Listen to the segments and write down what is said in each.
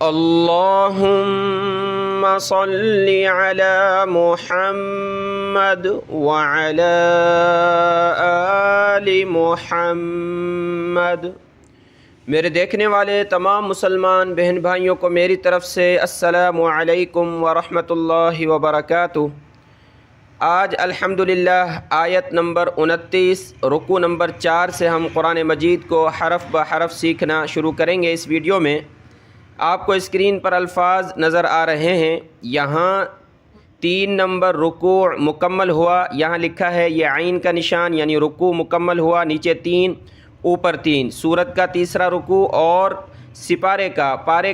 اللهم صل على محمد وعلى آل محمد۔ میرے دیکھنے والے تمام مسلمان بہن بھائیوں کو میری طرف سے السلام علیکم ورحمۃ اللہ وبرکاتہ۔ آج الحمدللہ آیت نمبر 29 رکوع نمبر 4 سے ہم قرآن مجید کو حرف بحرف سیکھنا شروع کریں گے۔ اس ویڈیو میں آپ کو اسکرین پر الفاظ نظر آ رہے ہیں۔ یہاں 3 نمبر رکوع مکمل ہوا، یہاں لکھا ہے یہ عین کا نشان یعنی رکوع مکمل ہوا، نیچے 3 اوپر 3، سورت کا تیسرا رکوع اور سپارے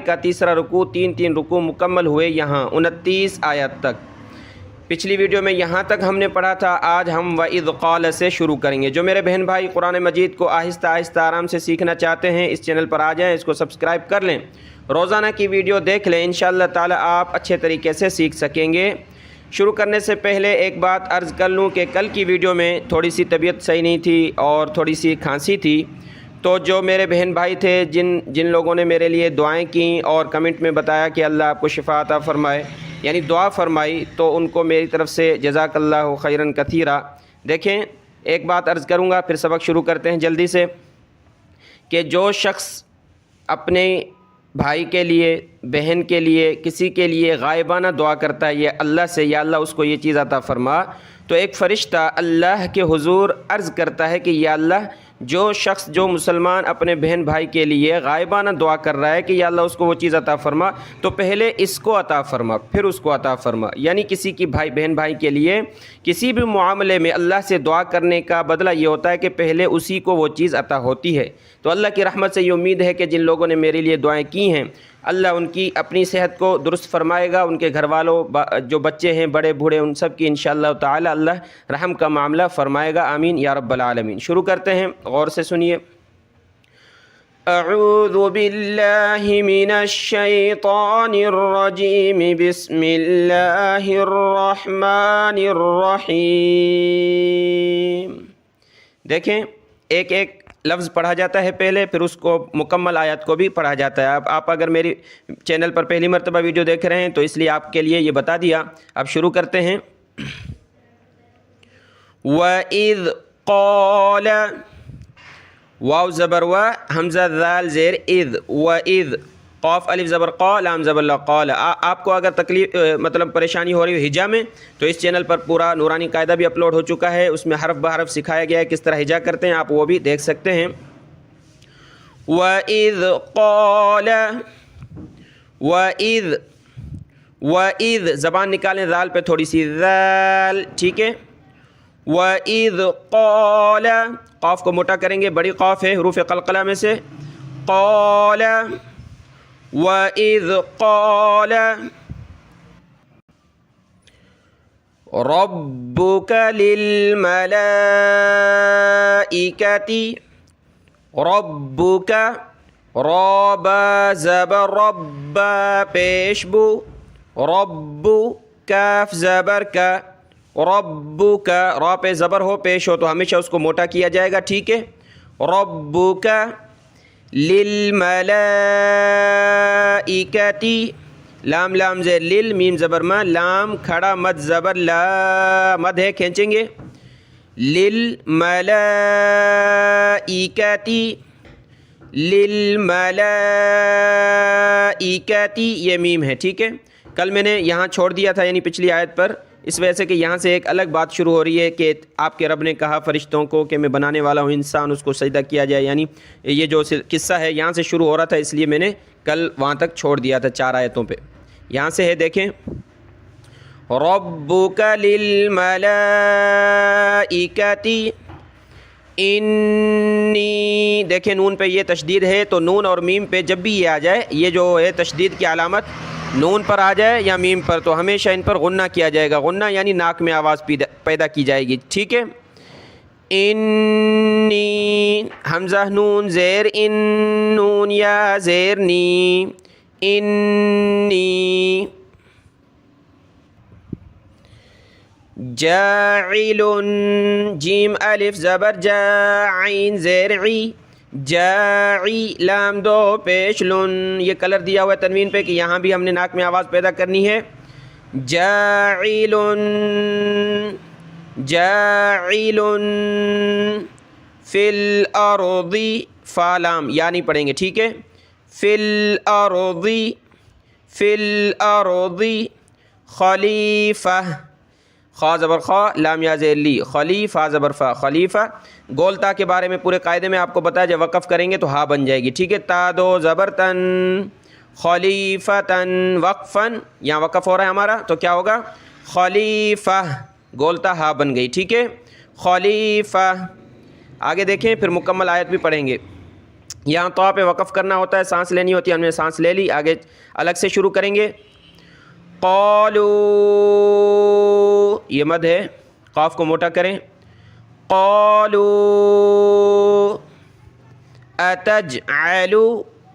کا تیسرا رکوع، 3 رکوع مکمل ہوئے یہاں 29 آیت تک۔ پچھلی ویڈیو میں یہاں تک ہم نے پڑھا تھا، آج ہم وَإِذْ قَالَ سے شروع کریں گے۔ جو میرے بہن بھائی قرآن مجید کو آہستہ آہستہ آرام سے سیکھنا چاہتے ہیں، اس چینل پر آ جائیں، اس کو سبسکرائب کر لیں، روزانہ کی ویڈیو دیکھ لیں، انشاءاللہ تعالی آپ اچھے طریقے سے سیکھ سکیں گے۔ شروع کرنے سے پہلے ایک بات عرض کر لوں کہ کل کی ویڈیو میں تھوڑی سی طبیعت صحیح نہیں تھی اور تھوڑی سی کھانسی تھی، تو جو میرے بہن بھائی تھے جن لوگوں نے میرے لیے دعائیں کیں اور کمنٹ میں بتایا کہ اللہ آپ کو شفا عطا فرمائے، یعنی دعا فرمائی، تو ان کو میری طرف سے جزاک اللہ خیراً کثیرا۔ دیکھیں، ایک بات عرض کروں گا پھر سبق شروع کرتے ہیں جلدی سے، کہ جو شخص اپنے بھائی کے لیے، بہن کے لیے، کسی کے لیے غائبانہ دعا کرتا ہے یہ اللہ سے، یا اللہ اس کو یہ چیز عطا فرما، تو ایک فرشتہ اللہ کے حضور عرض کرتا ہے کہ یا اللہ جو مسلمان اپنے بہن بھائی کے لیے غائبانہ دعا کر رہا ہے کہ یا اللہ اس کو وہ چیز عطا فرما، تو پہلے اس کو عطا فرما پھر اس کو عطا فرما۔ یعنی کسی کی بہن بھائی کے لیے کسی بھی معاملے میں اللہ سے دعا کرنے کا بدلہ یہ ہوتا ہے کہ پہلے اسی کو وہ چیز عطا ہوتی ہے۔ تو اللہ کی رحمت سے یہ امید ہے کہ جن لوگوں نے میرے لیے دعائیں کی ہیں، اللہ ان کی اپنی صحت کو درست فرمائے گا، ان کے گھر والوں جو بچے ہیں بڑے بوڑھے ان سب کی انشاءاللہ تعالی اللہ رحم کا معاملہ فرمائے گا، آمین یا رب العالمین۔ شروع کرتے ہیں، غور سے سنیے۔ اعوذ باللہ من الشیطان الرجیم، بسم اللہ الرحمن الرحیم۔ دیکھیں، ایک لفظ پڑھا جاتا ہے پہلے، پھر اس کو مکمل آیت کو بھی پڑھا جاتا ہے۔ اب آپ اگر میری چینل پر پہلی مرتبہ ویڈیو دیکھ رہے ہیں تو اس لیے آپ کے لیے یہ بتا دیا۔ اب شروع کرتے ہیں۔ وَإِذْ قَالَ، واو زبر و، حمزہ ذال زیر اذ، وَإِذْ، قاف الف زبر قا، لام زبر لا، قال۔ آپ کو اگر تکلیف پریشانی ہو رہی ہو ہجا میں، تو اس چینل پر پورا نورانی قاعدہ بھی اپلوڈ ہو چکا ہے، اس میں حرف بحرف سکھایا گیا ہے کس طرح ہجا کرتے ہیں، آپ وہ بھی دیکھ سکتے ہیں۔ وَإِذْ قَالَ، وَإِذْ زبان نکالیں ذال پہ تھوڑی سی، ذال، ٹھیک ہے۔ وَإِذْ قَالَ، قاف کو موٹا کریں گے، بڑی قاف ہے حروف قلقلہ میں سے، قَالَ۔ وَإِذْ قَالَ رَبُّكَ لِلْمَلَائِكَةِ، رَبُّكَ، رَبَ زبر رب پیش بو، رب کاف زبر کا، ربک، را پہ زبر ہو پیش ہو تو ہمیشہ اس کو موٹا کیا جائے گا، ٹھیک ہے۔ ربک للملائکۃ، لام زیر لل، میم زبر ما، لام کھڑا مد زبر لا، مد ہے کھینچیں گے، للملائکۃ، للملائکۃ، یہ میم ہے، ٹھیک ہے۔ کل میں نے یہاں چھوڑ دیا تھا یعنی پچھلی آیت پر، اس وجہ سے کہ یہاں سے ایک الگ بات شروع ہو رہی ہے کہ آپ کے رب نے کہا فرشتوں کو کہ میں بنانے والا ہوں انسان، اس کو سجدہ کیا جائے، یعنی یہ جو قصہ ہے یہاں سے شروع ہو رہا تھا، اس لیے میں نے کل وہاں تک چھوڑ دیا تھا 4 آیتوں پہ۔ یہاں سے ہے، دیکھیں، ربک للملائکۃ انی، دیکھیں نون پہ یہ تشدید ہے، تو نون اور میم پہ جب بھی یہ آ جائے، یہ جو ہے تشدید کی علامت نون پر آ جائے یا میم پر، تو ہمیشہ ان پر غنہ کیا جائے گا، غنہ یعنی ناک میں آواز پیدا کی جائے گی، ٹھیک ہے۔ انی، حمزہ نون زیر ان، نون یا زیر نی، انی، جاعل، جیم الف زبر جا، عین زیر عی، جاعی لام دو پیش لن، یہ کلر دیا ہوا ہے تنوین پہ کہ یہاں بھی ہم نے ناک میں آواز پیدا کرنی ہے. جاعلن جاعلن فی الارض، فا لام یا نہیں پڑھیں گے، ٹھیک ہے. فی الارض فی الارض خلیفہ، خا زبر خا لام یا زیر لی، خلیفہ زبر فا خلیفہ. گولتا کے بارے میں پورے قاعدے میں آپ کو بتایا، جب وقف کریں گے تو ہا بن جائے گی، ٹھیک ہے. تا دو زبر تن خلیفتن وقفن، یہاں وقف ہو رہا ہے ہمارا تو کیا ہوگا خلیفہ، گولتا ہا بن گئی، ٹھیک ہے. خلیفہ. آگے دیکھیں پھر مکمل آیت بھی پڑھیں گے. یہاں تو پہ وقف کرنا ہوتا ہے، سانس لینی ہوتی ہے، ہم نے سانس لے لی. آگے الگ سے شروع کریں گے. قالوا، یہ مد ہے، قاف کو موٹا کریں. قالوا اتجعل،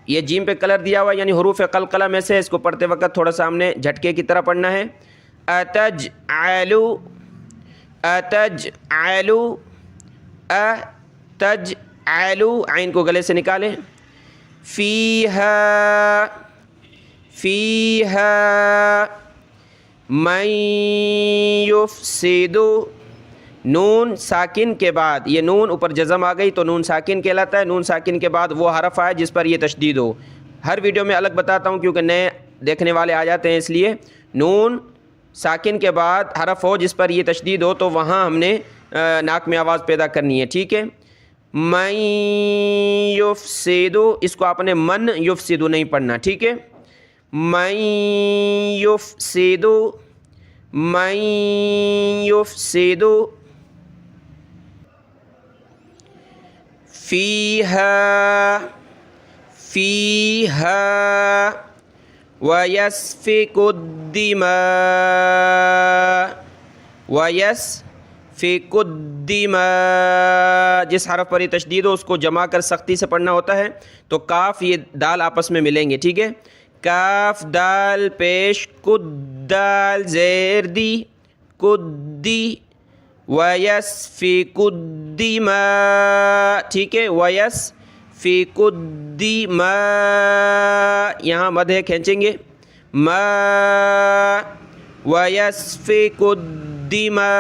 یہ جیم پہ کلر دیا ہوا یعنی حروف قلقلہ میں سے، اس کو پڑھتے وقت تھوڑا سا ہم نے جھٹکے کی طرح پڑھنا ہے. اتجعل اتجعل اتجعل، عین کو گلے سے نکالیں. فیہا فیہا من یفسد، نون ساکن کے بعد، یہ نون اوپر جزم آ گئی تو نون ساکن کہلاتا ہے. نون ساکن کے بعد وہ حرف آئے جس پر یہ تشدید ہو. ہر ویڈیو میں الگ بتاتا ہوں کیونکہ نئے دیکھنے والے آ جاتے ہیں، اس لیے نون ساکن کے بعد حرف ہو جس پر یہ تشدید ہو تو وہاں ہم نے ناک میں آواز پیدا کرنی ہے، ٹھیک ہے. من یفسد، اس کو آپ نے من یفسد نہیں پڑھنا، ٹھیک ہے. من یفسد من یفسد فیہا فیہا ویسفک الدماء ویسفک الدماء، جس حرف پر یہ تشدید ہو اس کو جمع کر سختی سے پڑھنا ہوتا ہے. تو کاف یہ دال آپس میں ملیں گے، ٹھیک ہے. کاف دال پیش کد دال زیر دی کدی ویسفک الدماء، ٹھیک ہے. ویسفک الدماء، یہاں مد ہے کھینچیں گے. ما ویسفک الدماء،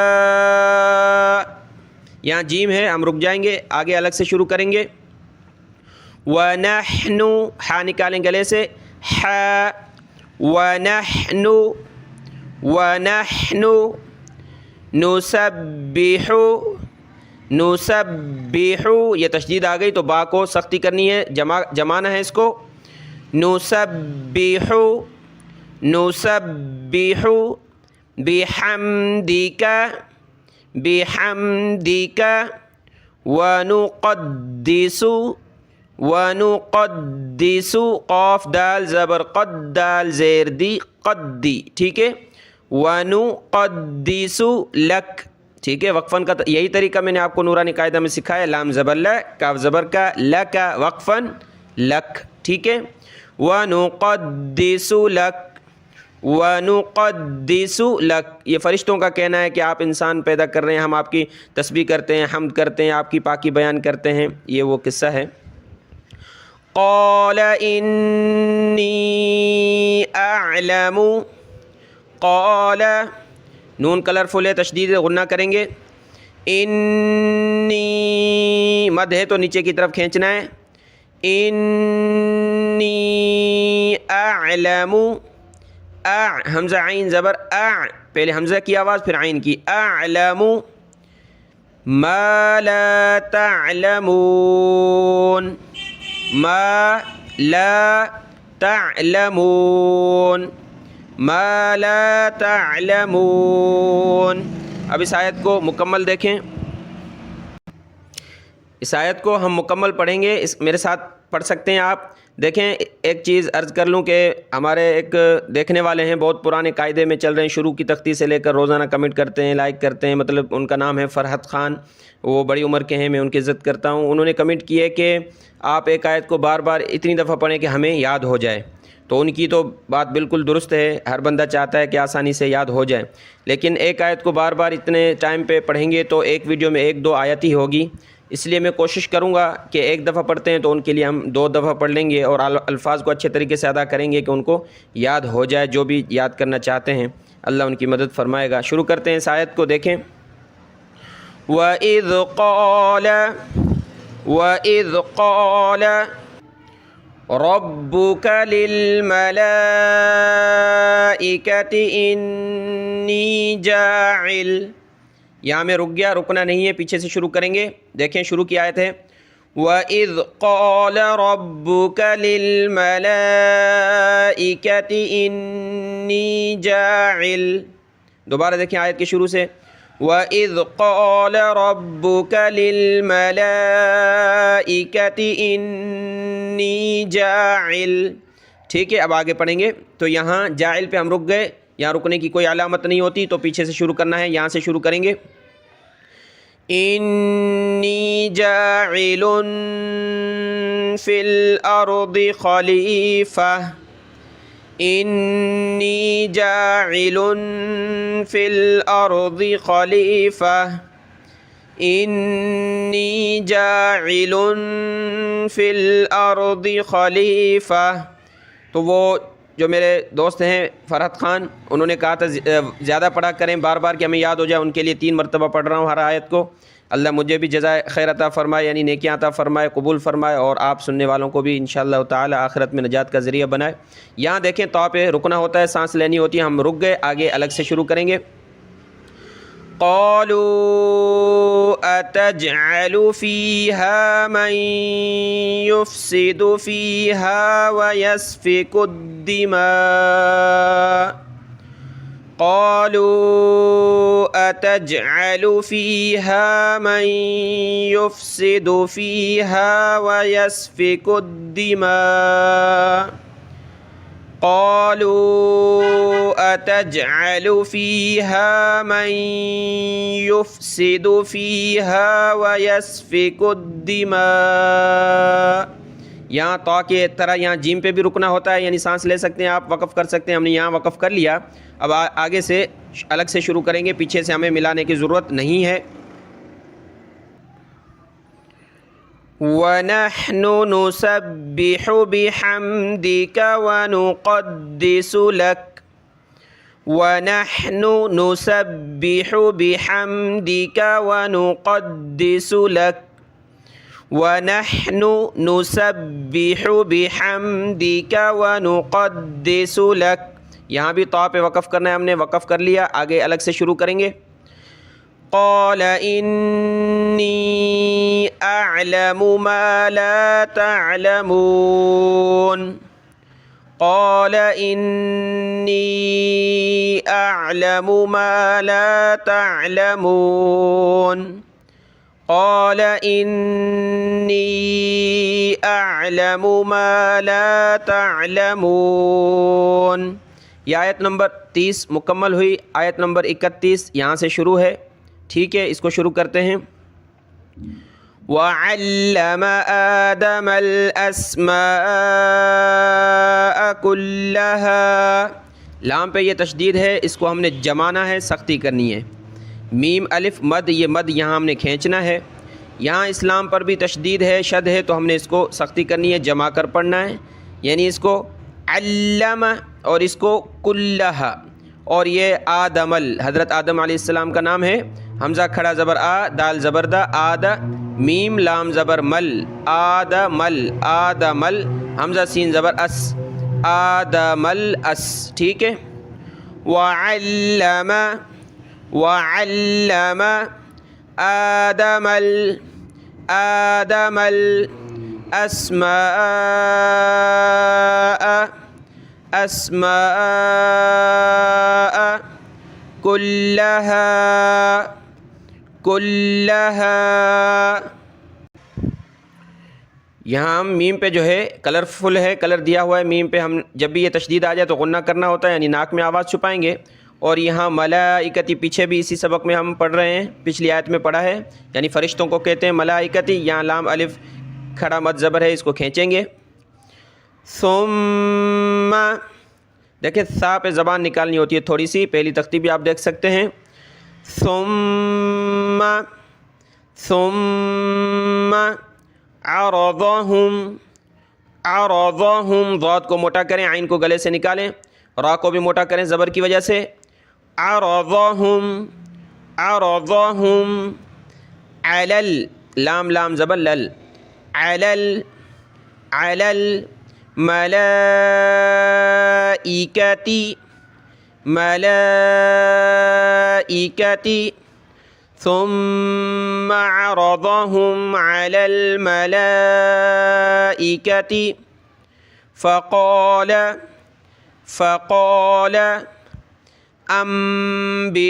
یہاں جیم ہے، ہم رک جائیں گے، آگے الگ سے شروع کریں گے. ونحن، ہا نکالیں گلے سے، ہا ونحن ونحن نسبح نسبح، یہ تشدید آ گئی تو با کو سختی کرنی ہے، جمانا ہے اس کو. نسبح نسبح بحمدک بحمدک ونقدس ونقدس، قاف دال زبر قد دال زیر دی قدی، ٹھیک ہے. ونقدس لک، ٹھیک ہے. وقفن کا یہی طریقہ میں نے آپ کو نورانی قاعدہ میں سکھایا. لام زبر ل، کاف زبر کا، لک وقفن لک، ٹھیک ہے. ونقدس لک ونقدس لک، یہ فرشتوں کا کہنا ہے کہ آپ انسان پیدا کر رہے ہیں، ہم آپ کی تسبیح کرتے ہیں، حمد کرتے ہیں، آپ کی پاکی بیان کرتے ہیں. یہ وہ قصہ ہے. قال انی اعلم، قال نون کلرفل ہے، تشدید غنہ کریں گے. انی مد ہے تو نیچے کی طرف کھینچنا ہے. انی اعلم، حمزہ عین زبر پہلے حمزہ کی آواز پھر عین کی. اعلم ما لا تعلمون، ما لا تعلمون ما لا تعلمون. اب اس آیت کو مکمل دیکھیں. اس آیت کو ہم مکمل پڑھیں گے، میرے ساتھ پڑھ سکتے ہیں آپ. دیکھیں ایک چیز عرض کر لوں کہ ہمارے ایک دیکھنے والے ہیں، بہت پرانے قاعدے میں چل رہے ہیں، شروع کی تختی سے لے کر روزانہ کمنٹ کرتے ہیں، لائک کرتے ہیں. مطلب ان کا نام ہے فرحت خان، وہ بڑی عمر کے ہیں، میں ان کی عزت کرتا ہوں. انہوں نے کمنٹ کی ہے کہ آپ ایک آیت کو بار بار اتنی دفعہ پڑھیں کہ ہمیں یاد ہو جائے. تو ان کی تو بات بالکل درست ہے، ہر بندہ چاہتا ہے کہ آسانی سے یاد ہو جائے، لیکن ایک آیت کو بار بار اتنے ٹائم پہ پڑھیں گے تو ایک ویڈیو میں ایک دو آیت ہی ہوگی. اس لیے میں کوشش کروں گا کہ ایک دفعہ پڑھتے ہیں تو ان کے لیے ہم 2 دفعہ پڑھ لیں گے اور الفاظ کو اچھے طریقے سے ادا کریں گے کہ ان کو یاد ہو جائے، جو بھی یاد کرنا چاہتے ہیں اللہ ان کی مدد فرمائے گا۔ شروع کرتے ہیں، اس آیت کو دیکھیں۔ وَإِذْ قَالَ رَبُّكَ لِلْمَلَائِكَةِ إِنِّي جَاعِلٌ، یہاں میں رک گیا، رکنا نہیں ہے، پیچھے سے شروع کریں گے۔ دیکھیں شروع کی آیت ہے وَإِذْ قَالَ رَبُّكَ لِلْمَلَائِكَةِ إِنِّي جَاعِلٌ، دوبارہ دیکھیں آیت کے شروع سے وَإِذْ قَالَ رَبُّكَ لِلْمَلَائِكَةِ إِنِّي جَاعِلٌ، ٹھیک ہے۔ اب آگے پڑھیں گے، تو یہاں جاعل پہ ہم رک گئے، یہاں رکنے کی کوئی علامت نہیں ہوتی، تو پیچھے سے شروع کرنا ہے، یہاں سے شروع کریں گے۔ انی جاعل فی الارض خلیفہ، انی جاعل فی الارض خلیفہ، انی جاعل فی الارض خلیفہ۔ تو وہ جو میرے دوست ہیں فرحت خان، انہوں نے کہا تھا زیادہ پڑھا کریں بار بار کہ ہمیں یاد ہو جائے، ان کے لیے 3 مرتبہ پڑھ رہا ہوں ہر آیت کو۔ اللہ مجھے بھی جزائے خیر عطا فرمائے، یعنی نیکیاں عطا فرمائے، قبول فرمائے، اور آپ سننے والوں کو بھی انشاءاللہ تعالی آخرت میں نجات کا ذریعہ بنائے۔ یہاں دیکھیں تو پہ رکنا ہوتا ہے، سانس لینی ہوتی ہے، ہم رک گئے، آگے الگ سے شروع کریں گے۔ قالوا اتجعل فيها من يفسد فيها ويسفك الدماء، قالوا اتجعل فيها من يفسد فيها ويسفك الدماء، قالوا اتجعل فيها من يفسد فيها ويسفك الدماء، یہاں تو کے طرح یہاں جیم پہ بھی رکنا ہوتا ہے، یعنی سانس لے سکتے ہیں آپ، وقف کر سکتے ہیں، ہم نے یہاں وقف کر لیا۔ اب آگے سے الگ سے شروع کریں گے، پیچھے سے ہمیں ملانے کی ضرورت نہیں ہے۔ وَنَحْنُ نُسَبِّحُ بِحَمْدِكَ وَنُقَدِّسُ لَكَ، وَنَحْنُ نُسَبِّحُ بِحَمْدِكَ وَنُقَدِّسُ لَكَ، وَنَحْنُ نُسَبِّحُ بِحَمْدِكَ وَنُقَدِّسُ لَكَ، یہاں بھی طا پہ وقف کرنا ہے، ہم نے وقف کر لیا، آگے الگ سے شروع کریں گے۔ قال انی اعلم ما لا تعلمون، قال انی اعلم ما لا تعلمون، قال انی اعلم ما لا تعلمون۔ یہ آیت نمبر 30 مکمل ہوئی، آیت نمبر 31 یہاں سے شروع ہے، ٹھیک ہے، اس کو شروع کرتے ہیں۔ وَعَلَّمَ آدَمَ الْأَسْمَاءَ كُلَّهَا، لام پہ یہ تشدید ہے، اس کو ہم نے جمانا ہے، سختی کرنی ہے۔ میم الف مد، یہ مد یہاں ہم نے کھینچنا ہے۔ یہاں اسلام پر بھی تشدید ہے، شد ہے، تو ہم نے اس کو سختی کرنی ہے، جمع کر پڑھنا ہے، یعنی اس کو علم اور اس کو کلھا، اور یہ آدمل، حضرت آدم علیہ السلام کا نام ہے۔ حمزہ کھڑا زبر آ، دال زبر دا، آد، میم لام زبر مل، آدمل، آدمل، حمزہ سین زبر اس، آدمل اس، ٹھیک ہے۔ وعلم، وعلم آدمل، آدمل اسماء، اسماء کلھا، کلھا۔ یہاں ہم میم پہ جو ہے کلرفل ہے، کلر دیا ہوا ہے میم پہ، ہم جب بھی یہ تشدید آ جائے تو غنہ کرنا ہوتا ہے، یعنی ناک میں آواز چھپائیں گے۔ اور یہاں ملائکتی پیچھے بھی اسی سبق میں ہم پڑھ رہے ہیں، پچھلی آیت میں پڑھا ہے، یعنی فرشتوں کو کہتے ہیں ملائکتی، یہاں لام الف کھڑا مد زبر ہے، اس کو کھینچیں گے۔ ثم، دیکھیں سا پہ زبان نکالنی ہوتی ہے تھوڑی سی، پہلی تختی بھی آپ دیکھ سکتے ہیں۔ ثم، ثم عرضهم عرضهم ضاد کو موٹا کریں، عین کو گلے سے نکالیں، را کو بھی موٹا کریں زبر کی وجہ سے، عرضهم عرضهم علل لام لام زبر لل علل علل ملائکتی ملائکتی ثم عرضهم على الملائكة فقال انبئونی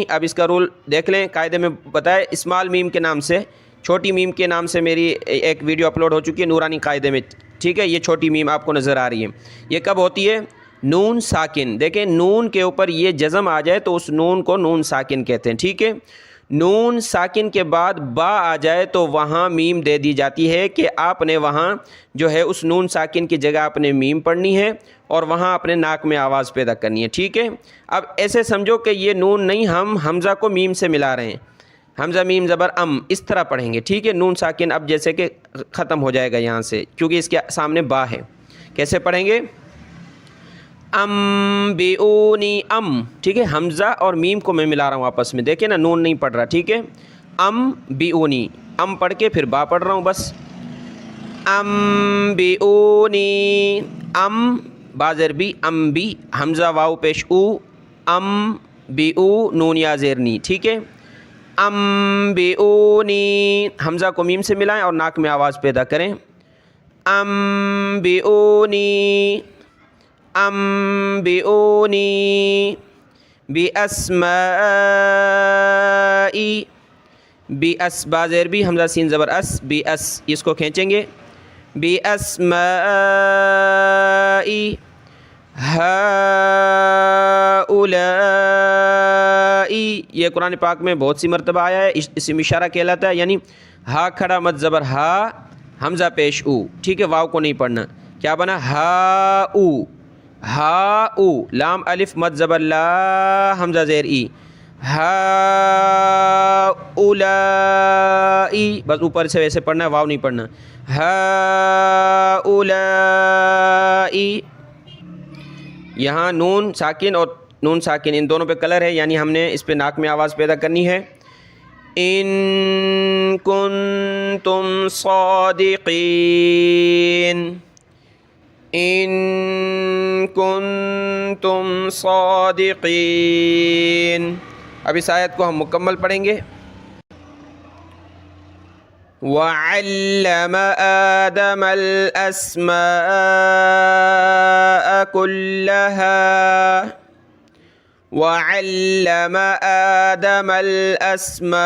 اب اس کا رول دیکھ لیں، قاعدے میں بتائے اسمال میم کے نام سے، چھوٹی میم کے نام سے میری ایک ویڈیو اپلوڈ ہو چکی ہے نورانی قاعدے میں، ٹھیک ہے؟ یہ چھوٹی میم آپ کو نظر آ رہی ہے، یہ کب ہوتی ہے؟ نون ساکن، دیکھیں نون کے اوپر یہ جزم آ جائے تو اس نون کو نون ساکن کہتے ہیں، ٹھیک ہے؟ نون ساکن کے بعد با آ جائے تو وہاں میم دے دی جاتی ہے کہ آپ نے وہاں جو ہے اس نون ساکن کی جگہ آپ نے میم پڑھنی ہے اور وہاں اپنے ناک میں آواز پیدا کرنی ہے، ٹھیک ہے؟ اب ایسے سمجھو کہ یہ نون نہیں، ہم حمزہ کو میم سے ملا رہے ہیں، حمزہ میم زبر ام اس طرح پڑھیں گے، ٹھیک ہے؟ نون ساکن اب جیسے کہ ختم ہو جائے گا یہاں سے کیونکہ اس کے سامنے با ہے، کیسے پڑھیں گے؟ انبئونی ام، ٹھیک ہے؟ حمزہ اور میم کو میں ملا رہا ہوں آپس میں، دیکھیں نا نون نہیں پڑھ رہا، ٹھیک ہے؟ انبئونی ام پڑھ کے پھر با پڑھ رہا ہوں بس، انبئونی ام با زیر بی انبی حمزہ واو پیش او انبئو نون یا زیر نی، ٹھیک ہے؟ انبئونی حمزہ کو میم سے ملائیں اور ناک میں آواز پیدا کریں، انبئونی انبئونی باسمائی بس با زیر بھی حمزہ سین زبر اس بی اس اس کو کھینچیں گے، باسمائی ہؤلائی یہ قرآن پاک میں بہت سی مرتبہ آیا ہے، اسم اشارہ کہلاتا ہے، یعنی ہا کھڑا مد زبر ہا حمزہ پیش او، ٹھیک ہے؟ واو کو نہیں پڑھنا، کیا بنا ہا او ہا او لام الف مد زبر لا حمزہ زیر ای ہا اولائی بس اوپر سے ویسے پڑھنا ہے، واو نہیں پڑھنا، ہا اولائی یہاں نون ساکن اور نون ساکن ان دونوں پہ کلر ہے، یعنی ہم نے اس پہ ناک میں آواز پیدا کرنی ہے، ان کنتم صادقین ان کنتم صادقین۔ اب اس آیت کو ہم مکمل پڑھیں گے، وَعَلَّمَ آدَمَ الْأَسْمَاءَ كُلَّهَا وَعَلَّمَ آدَمَ الْأَسْمَاءَ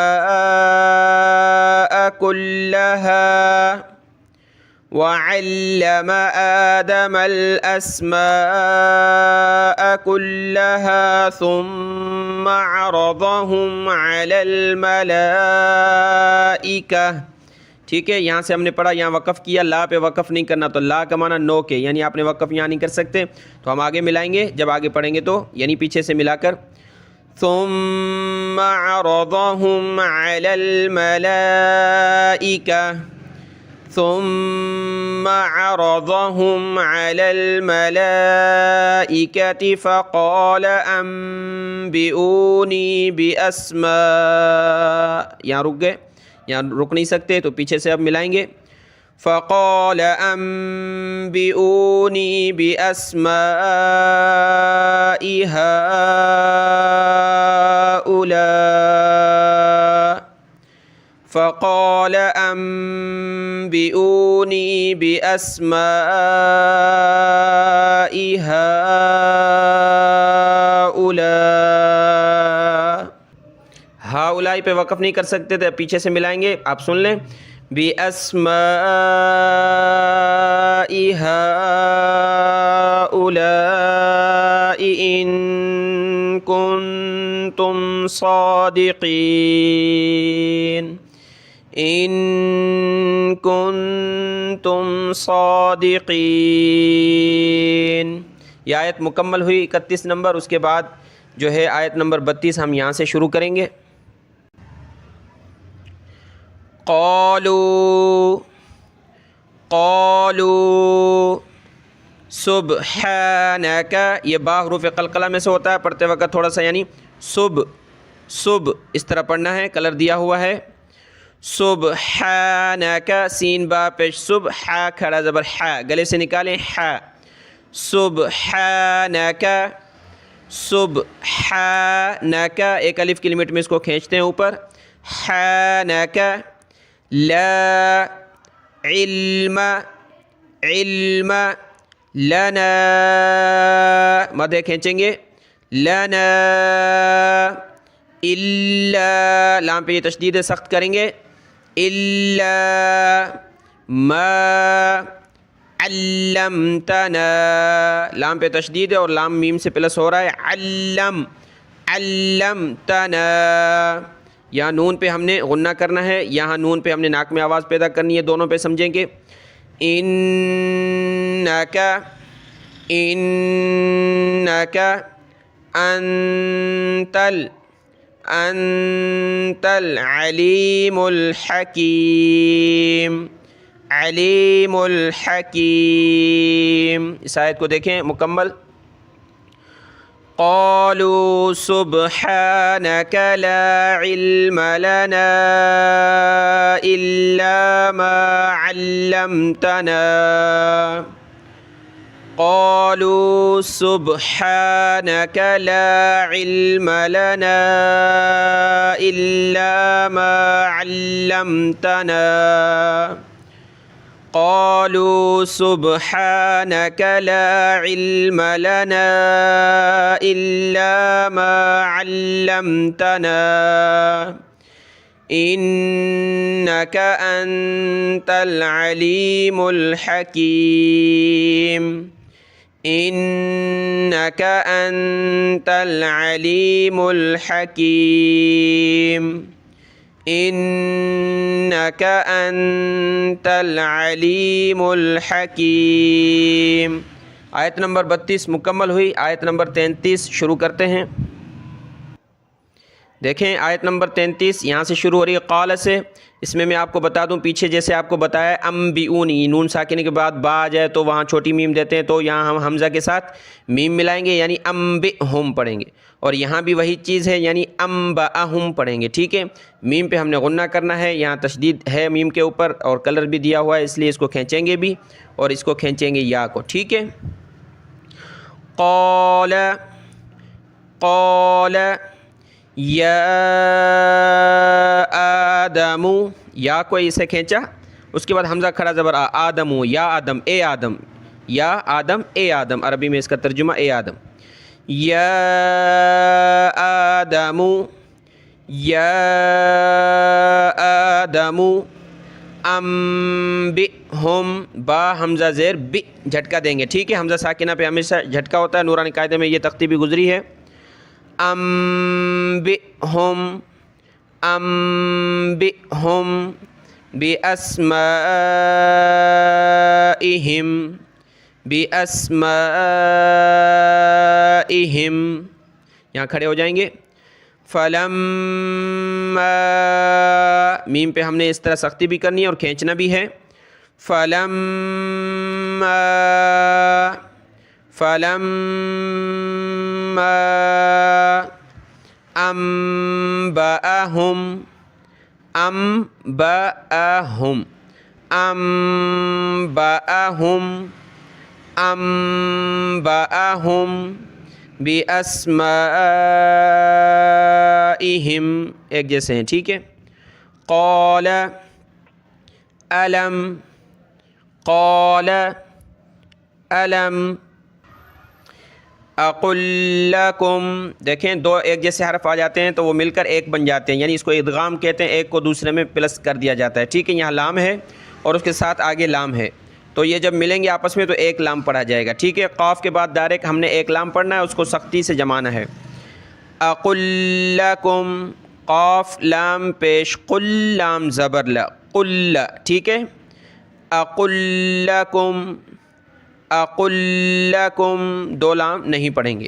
كُلَّهَا وَعَلَّمَ آدَمَ الْأَسْمَاءَ كُلَّهَا ثُمَّ عَرَضَهُمْ عَلَى الْمَلَائِكَةِ، ٹھیک ہے؟ یہاں سے ہم نے پڑھا، یہاں وقف کیا، لا پہ وقف نہیں کرنا، تو لا کا معنی نو کے، یعنی آپ نے وقف یہاں نہیں کر سکتے، تو ہم آگے ملائیں گے، جب آگے پڑھیں گے تو یعنی پیچھے سے ملا کر، ثُمَّ عَرَضَهُمْ عَلَى الْمَلَائِكَةِ ثم عرضهم على الملائكة فقال انبئوني بأسماء، یہاں رک گئے، یہاں رک نہیں سکتے تو پیچھے سے اب ملائیں گے، فقال انبئوني بأسماء هؤلاء فقال انبئوني بأسماء هؤلاء، ہؤلاء پہ وقف نہیں کر سکتے تھے، پیچھے سے ملائیں گے، آپ سن لیں، بأسماء هؤلاء إن كنتم صادقين إن كنتم صادقين۔ یہ آیت مکمل ہوئی 31 نمبر، اس کے بعد جو ہے آیت نمبر 32 ہم یہاں سے شروع کریں گے۔ قالوا قالوا سبحانک، یہ با حروف قلقلہ میں سے ہوتا ہے، پڑھتے وقت تھوڑا سا یعنی صب اس طرح پڑھنا ہے، کلر دیا ہوا ہے۔ سبحانک، سین با پیش صبح، ہا کھڑا زبر ہا، گلے سے نکالیں ہا، سبحانک سبحانک، ایک الف کی لمٹ میں اس کو کھینچتے ہیں اوپر، حانک لا علم لنا، مدے کھینچیں گے، لنا الا، لام پہ یہ تشدید سخت کریں گے، الا ما علمتنا، لام پہ تشدید ہے اور لام میم سے پلس ہو رہا ہے، علمتنا، یہاں نون پہ ہم نے غنہ کرنا ہے، یہاں نون پہ ہم نے ناک میں آواز پیدا کرنی ہے، دونوں پہ سمجھیں گے، انک انت العلیم الحکیم، علیم الحکیم۔ اس آیت کو دیکھیں مکمل، قالوا سبحانك لا علم لنا إلا ما علمتنا، قالوا سبحانك لا علم لنا إلا ما علمتنا، قالوا سبحانك لا علم لنا إلا ما علمتنا إنك أنت العليم الحكيم، إنك أنت العليم الحكيم، إنك أنت العليم الحكيم۔ آیت نمبر 32 مکمل ہوئی، آیت نمبر 33 شروع کرتے ہیں۔ دیکھیں آیت نمبر 33 یہاں سے شروع ہو رہی ہے قال سے، اس میں آپ کو بتا دوں پیچھے جیسے آپ کو بتایا انبئونی، نون ساکنے کے بعد با آ جائے تو وہاں چھوٹی میم دیتے ہیں، تو یہاں ہم حمزہ کے ساتھ میم ملائیں گے یعنی انبئہم پڑھیں گے، اور یہاں بھی وہی چیز ہے یعنی انبأہم پڑھیں گے، ٹھیک ہے۔ میم پہ ہم نے غنہ کرنا ہے، یہاں تشدید ہے میم کے اوپر اور کلر بھی دیا ہوا ہے، اس لیے اس کو کھینچیں گے بھی اور اس کو کھینچیں گے یا کو، ٹھیک ہے۔ قال یا آدم، یا کو اسے کھینچا، اس کے بعد حمزہ کھڑا زبر آدم، یا آدم، اے آدم، یا آدم اے آدم، عربی میں اس کا ترجمہ اے آدم، یا آدم، یا آدم انبئہم، با حمزہ زیر بی جھٹکا دیں گے، ٹھیک ہے۔ حمزہ ساکنہ پہ ہمیشہ جھٹکا ہوتا ہے، نورانی قاعدے میں یہ تختی بھی گزری ہے۔ انبئہم باسمائہم، یہاں کھڑے ہو جائیں گے۔ فلما، میم پہ ہم نے اس طرح سختی بھی کرنی ہے اور کھینچنا بھی ہے۔ فلما انبأہم باسمائہم، ایک جیسے ہیں، ٹھیک ہے۔ قال علم اقل لکم، دیکھیں دو ایک جیسے حرف آ جاتے ہیں تو وہ مل کر ایک بن جاتے ہیں، یعنی اس کو ادغام کہتے ہیں، ایک کو دوسرے میں پلس کر دیا جاتا ہے، ٹھیک ہے۔ یہاں لام ہے اور اس کے ساتھ آگے لام ہے، تو یہ جب ملیں گے آپس میں تو ایک لام پڑھا جائے گا، ٹھیک ہے۔ قاف کے بعد ڈائریکٹ ہم نے ایک لام پڑھنا ہے، اس کو سختی سے جمانا ہے۔ اقل لکم، قاف لام پیش، قل لام زبر ل، قل، ٹھیک ہے۔ اقل لکم، اقل لکم، دو لام نہیں پڑھیں گے۔